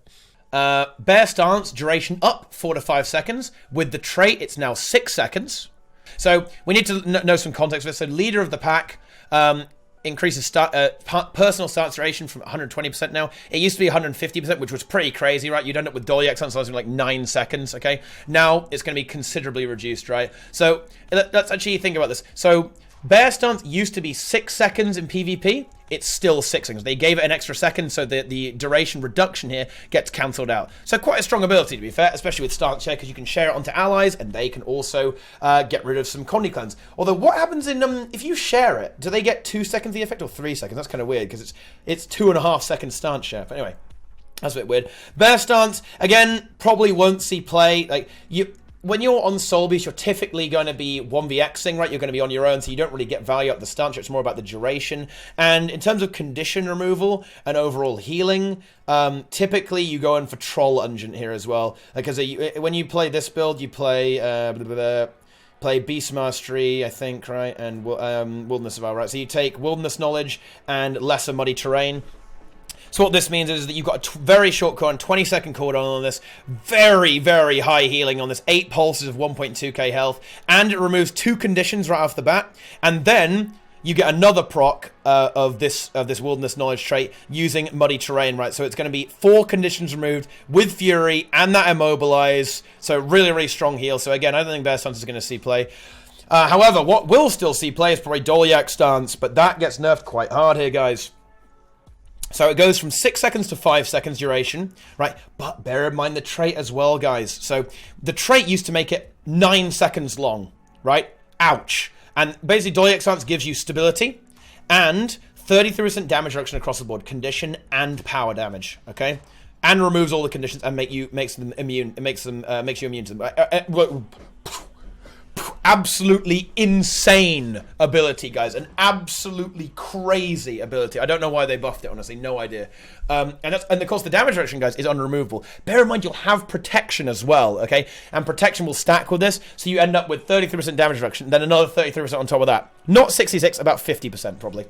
Bear Stance, duration up 4 to 5 seconds. With the trait, it's now 6 seconds. So we need to know some context for this. So leader of the pack increases personal stance duration from 120% now. It used to be 150%, which was pretty crazy, right? You'd end up with Dolyak stance in like 9 seconds, okay? Now it's going to be considerably reduced, right? So let's actually think about this. So Bear Stance used to be 6 seconds in PvP. It's still 6 seconds. They gave it an extra second, so the duration reduction here gets cancelled out. So quite a strong ability, to be fair, especially with Stance Share, because you can share it onto allies, and they can also get rid of some Condi clones. Although, what happens in if you share it? Do they get 2 seconds of the effect or 3 seconds? That's kind of weird, because it's 2.5 seconds Stance Share. But anyway, that's a bit weird. Bear Stance, again, probably won't see play. Like, when you're on Soulbeast, you're typically going to be 1vxing, right? You're going to be on your own, so you don't really get value up the stance. It's more about the duration. And in terms of condition removal and overall healing, typically you go in for Troll Unguent here as well. Because when you play this build, you play Beast Mastery, I think, right? And Wilderness Survival, right? So you take Wilderness Knowledge and Lesser Muddy Terrain. So what this means is that you've got a very short cooldown, 20-second cooldown on this, very, very high healing on this, 8 pulses of 1.2k health, and it removes 2 conditions right off the bat, and then you get another proc of this Wilderness Knowledge trait using Muddy Terrain, right? So it's going to be 4 conditions removed with Fury and that Immobilize, so really, really strong heal. So again, I don't think Bear Stance is going to see play. However, what will still see play is probably Dolyak Stance, but that gets nerfed quite hard here, guys. So it goes from 6 seconds to 5 seconds duration, right? But bear in mind the trait as well, guys. So the trait used to make it 9 seconds long, right? Ouch. And basically, Dolyak Stance gives you stability and 33% damage reduction across the board, condition and power damage, okay? And removes all the conditions and makes them immune. It makes you immune to them. Absolutely insane ability, guys. An absolutely crazy ability. I don't know why they buffed it, honestly. No idea. And of course, the damage reduction, guys, is unremovable. Bear in mind, you'll have protection as well, okay? And protection will stack with this, so you end up with 33% damage reduction, then another 33% on top of that. Not 66, about 50% probably.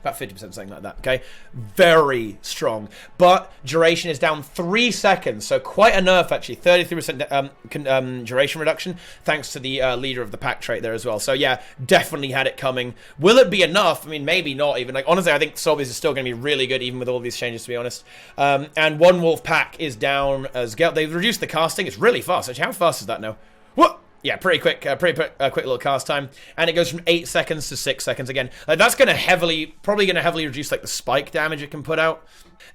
About 50%, something like that, okay? Very strong. But duration is down 3 seconds, so quite a nerf, actually. 33% duration reduction, thanks to the leader of the pack trait there as well. So, yeah, definitely had it coming. Will it be enough? I mean, maybe not even. Like, honestly, I think Soulbeast is still going to be really good, even with all these changes, to be honest. And One Wolf pack is down as well. They've reduced the casting. It's really fast. Actually, how fast is that now? What? Yeah, pretty quick little cast time, and it goes from 8 seconds to 6 seconds again. That's going to probably going to heavily reduce like the spike damage it can put out,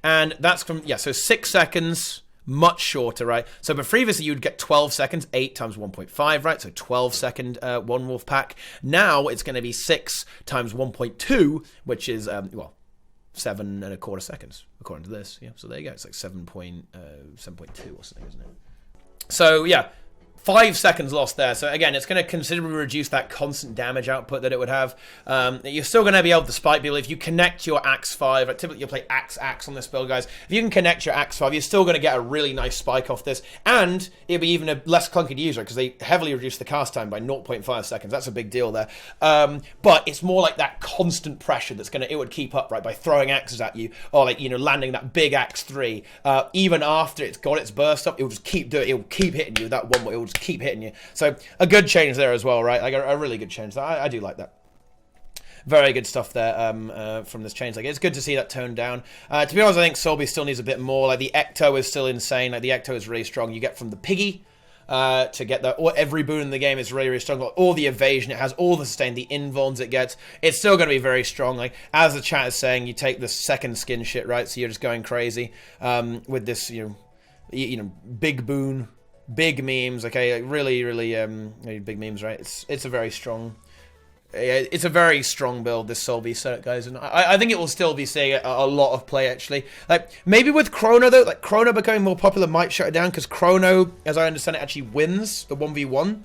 and that's from so 6 seconds, much shorter, right? So, but previously you'd get 12 seconds, 8 times 1.5, right? So 12-second One Wolf pack. Now it's going to be 6 times 1.2, which is 7.25 seconds according to this. Yeah, so there you go. It's like 7.2 or something, isn't it? So yeah. 5 seconds lost there. So again, it's going to considerably reduce that constant damage output that it would have. You're still going to be able to spike people if you connect your Axe 5. Typically, you'll play Axe on this build, guys. If you can connect your Axe 5, you're still going to get a really nice spike off this. And it'll be even a less clunky to use, right? Because they heavily reduce the cast time by 0.5 seconds. That's a big deal there. But it's more like that constant pressure it would keep up, right? By throwing axes at you, or like, landing that big Axe 3. Even after it's got its burst up, it will just keep doing it. It will keep hitting you. That one, it will just keep hitting you. So a good change there as well, right? Like a really good change. I do like that. Very good stuff there from this change. Like, it's good to see that toned down. To be honest, I think Soulbeast still needs a bit more. Like, the Ecto is still insane. Like, the Ecto is really strong. You get from the Piggy to get that. Or every boon in the game is really, really strong. All the evasion it has, all the sustain, the invulns it gets. It's still going to be very strong. Like, as the chat is saying, you take the second skin shit, right? So you're just going crazy with this, big boon. Big memes, okay, like really, really big memes, right? It's a very strong It's a very strong build, this Soulbeast setup, guys, and I think it will still be seeing a lot of play, actually. Like, maybe with Chrono, though, like, Chrono becoming more popular might shut it down, because Chrono, as I understand it, actually wins the 1v1.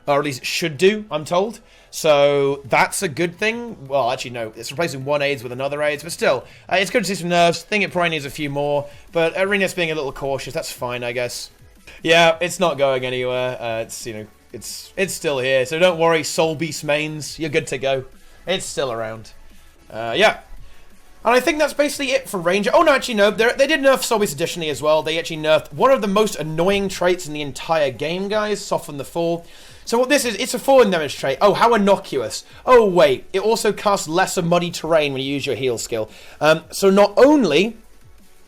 Or at least it should do, I'm told. So, that's a good thing. Well, actually, no, it's replacing one AIDS with another AIDS, but still, it's good to see some nerfs. I think it probably needs a few more, but ArenaNet's being a little cautious. That's fine, I guess. Yeah, it's not going anywhere. It's, you know, it's still here, so don't worry, Soulbeast mains, you're good to go. It's still around. Yeah. And I think that's basically it for Ranger. Oh, no, actually, no. They did nerf Soulbeast additionally as well. They actually nerfed one of the most annoying traits in the entire game, guys. Soften the fall. So what this is, it's a falling damage trait. Oh, how innocuous. Oh, wait. It also casts lesser muddy terrain when you use your heal skill. So not only,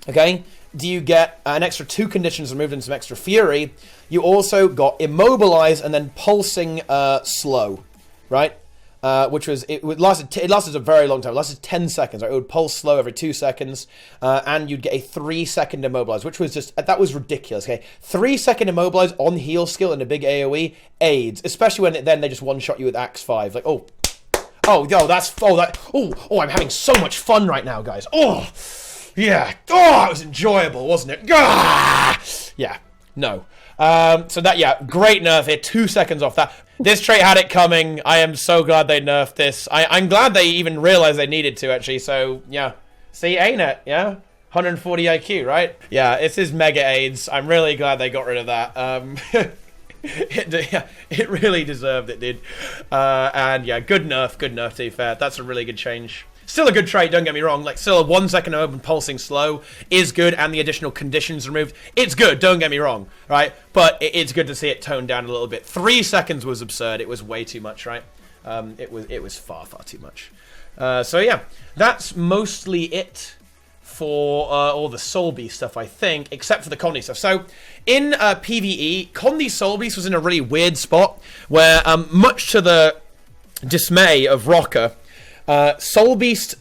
okay, do you get an extra 2 conditions removed and some extra fury, you also got immobilize and then pulsing slow, right? Which was, it lasted a very long time. It lasted 10 seconds, right? It would pulse slow every 2 seconds, and you'd get a 3-second immobilize, which was just, that was ridiculous, okay? 3-second immobilize on heal skill and a big AoE aids, especially when then they just one-shot you with Axe 5. Like, oh, I'm having so much fun right now, guys. Oh, yeah. Oh, it was enjoyable, wasn't it? Ah! Yeah, no. So that, yeah, great nerf here. 2 seconds off that. This trait had it coming. I am so glad they nerfed this. I'm glad they even realized they needed to, actually. So, yeah. See, ArenaNet, yeah? 140 IQ, right? Yeah, it's his mega AIDS. I'm really glad they got rid of that. It really deserved it, dude. And, yeah, good nerf, to be fair. That's a really good change. Still a good trait, don't get me wrong. Like, still a 1 second open pulsing slow is good, and the additional conditions removed. It's good, don't get me wrong, right? But it's good to see it toned down a little bit. 3 seconds was absurd. It was way too much, right? It was far too much. So yeah, that's mostly it for all the Soulbeast stuff, I think, except for the Condi stuff. So in PVE, Condi Soulbeast was in a really weird spot where, much to the dismay of Rocker, Soulbeast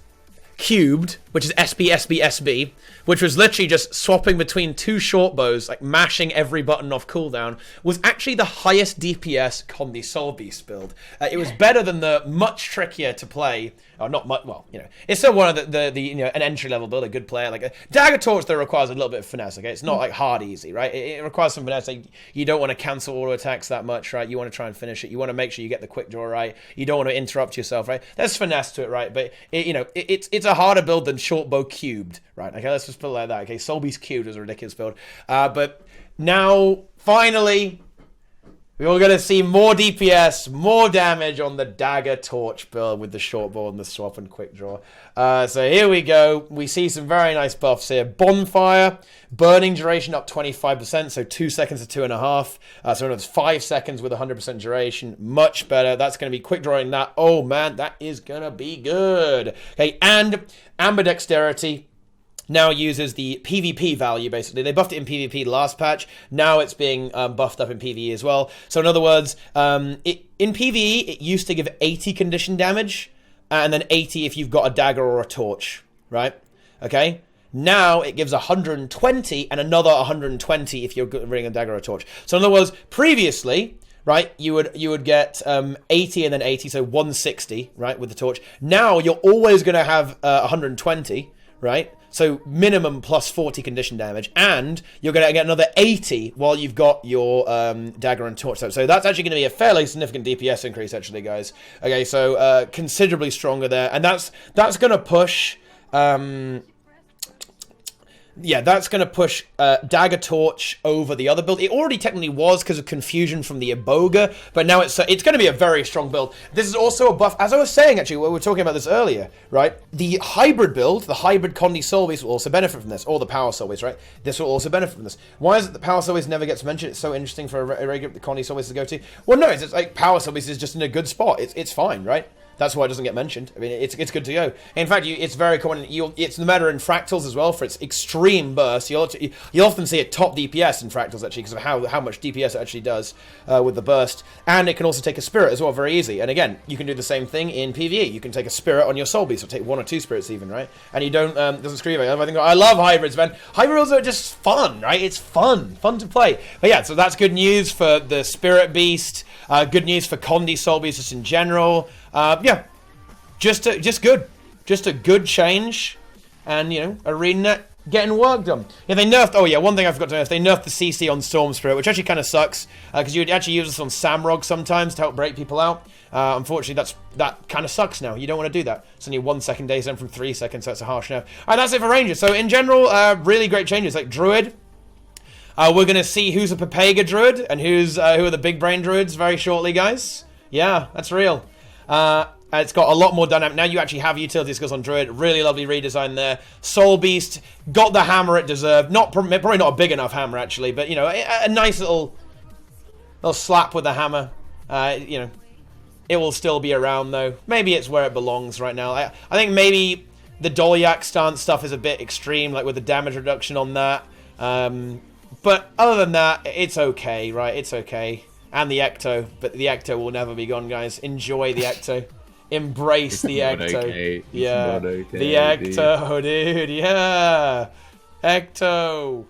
Cubed, which is SB, which was literally just swapping between 2 short bows, like mashing every button off cooldown, was actually the highest DPS Condi Soulbeast build. It was better than the much trickier to play, or not much, well, you know, it's still one of the you know, an entry-level build, a good player. Like a Dagger Torch, though, requires a little bit of finesse, okay? It's not like hard easy, right? It requires some finesse. Like, you don't want to cancel auto attacks that much, right? You want to try and finish it. You want to make sure you get the quick draw right. You don't want to interrupt yourself, right? There's finesse to it, right? But, you know, it's a harder build than Short Bow Cubed, right? Okay, let's just put it like that. Okay, Soulbeast Cubed is a ridiculous build. But now, finally, we're going to see more DPS, more damage on the Dagger Torch build with the short bow and the swap and quick draw. So here we go. We see some very nice buffs here. Bonfire, burning duration up 25%, so 2 seconds to 2.5. So it's 5 seconds with 100% duration. Much better. That's going to be quick drawing that. Oh man, that is going to be good. Okay, and Ambidexterity now uses the PvP value, basically. They buffed it in PvP last patch. Now it's being buffed up in PvE as well. So in other words, in PvE, it used to give 80 condition damage, and then 80 if you've got a dagger or a torch, right? Okay? Now it gives 120 and another 120 if you're running a dagger or a torch. So in other words, previously, right, you would get 80 and then 80, so 160, right, with the torch. Now you're always going to have 120, right? So minimum plus 40 condition damage, and you're going to get another 80 while you've got your dagger and torch. So that's actually going to be a fairly significant DPS increase, actually, guys. Okay, so considerably stronger there, and that's going to push. Yeah, that's going to push Dagger Torch over the other build. It already technically was because of confusion from the Iboga, but now it's going to be a very strong build. This is also a buff, as I was saying, actually, we were talking about this earlier, right? The hybrid build, the hybrid Condi Soulbeast will also benefit from this, or the Power Soulbeast, right? This will also benefit from this. Why is it the Power Soulbeast never gets mentioned? It's so interesting for a regular Condi Soulbeast to go to. Well, no, it's like Power Soulbeast is just in a good spot. It's fine, right? That's why it doesn't get mentioned. I mean, it's good to go. In fact, it's very common. It's the meta in fractals as well for its extreme burst. You'll often see it top DPS in fractals actually because of how much DPS it actually does with the burst. And it can also take a spirit as well, very easy. And again, you can do the same thing in PVE. You can take a spirit on your Soulbeast, or take 1 or 2 spirits even, right? And you don't doesn't screw you. I love hybrids, man. Hybrids are just fun, right? It's fun to play. But yeah, so that's good news for the Spirit Beast. Good news for Condi Soulbeast just in general. Yeah, just good. Just a good change. And, you know, ArenaNet getting work done. Yeah, they nerfed... Oh, yeah, one thing I forgot to notice. They nerfed the CC on Storm Spirit, which actually kind of sucks. Because you would actually use this on Samrog sometimes to help break people out. Unfortunately, that kind of sucks now. You don't want to do that. It's only 1 second days then from 3 seconds, so it's a harsh nerf. Alright, that's it for Rangers. So, in general, really great changes. Like, Druid... we're going to see who's a Papega Druid and who are the big brain Druids very shortly, guys. Yeah, that's real. It's got a lot more dynamic. Now you actually have utility skills on Druid. Really lovely redesign there. Soulbeast got the hammer it deserved. Probably not a big enough hammer, actually, but, you know, a nice little slap with the hammer. You know, it will still be around, though. Maybe it's where it belongs right now. I think maybe the Dolyak stance stuff is a bit extreme, like with the damage reduction on that. But other than that, it's okay, right? It's okay. And the Ecto. But the Ecto will never be gone, guys. Enjoy the Ecto. Embrace the Ecto. Okay. Yeah. Okay, the Ecto, dude. Yeah. Ecto.